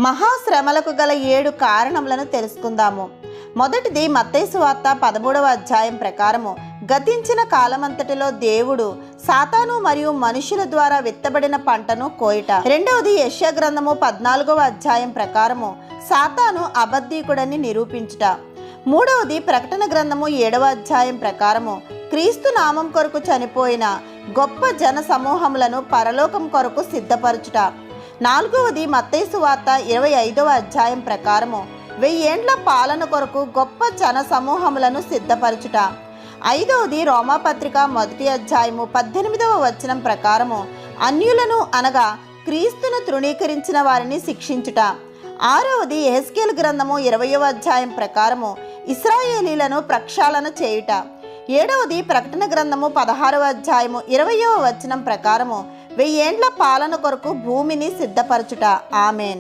మహాశ్రమలకు గల 7 కారణములను తెలుసుకుందాము. మొదటిది మత్తయి సువార్త 13వ అధ్యాయం ప్రకారము గతించిన కాలమంతటిలో దేవుడు సాతాను మరియు మనుషుల ద్వారా విత్తబడిన పంటను కోయుట. రెండవది యెషయా గ్రంథము 14వ అధ్యాయం ప్రకారము సాతాను అబద్ధీకుడని నిరూపించుట. మూడవది ప్రకటన గ్రంథము 7వ అధ్యాయం ప్రకారము క్రీస్తు నామం కొరకు చనిపోయిన గొప్ప జన సమూహములను పరలోకం కొరకు సిద్ధపరచుట. నాలుగవది మత్తయి సువార్త 25వ అధ్యాయం ప్రకారము 1000 ఏండ్ల పాలన కొరకు గొప్ప జన సమూహములను సిద్ధపరచుట. ఐదవది రోమాపత్రిక 1వ అధ్యాయము 18వ వచనం ప్రకారము అన్యులను అనగా క్రీస్తును తృణీకరించిన వారిని శిక్షించుట. ఆరవది యెహెజ్కేలు గ్రంథము 20వ అధ్యాయం ప్రకారము ఇశ్రాయేలీలను ప్రక్షాళన చేయుట. ఏడవది ప్రకటన గ్రంథము 16వ అధ్యాయము 20వ వచనం ప్రకారము 1000 ఏండ్ల పాలన కొరకు భూమిని సిద్ధపరచుట. ఆమెన్.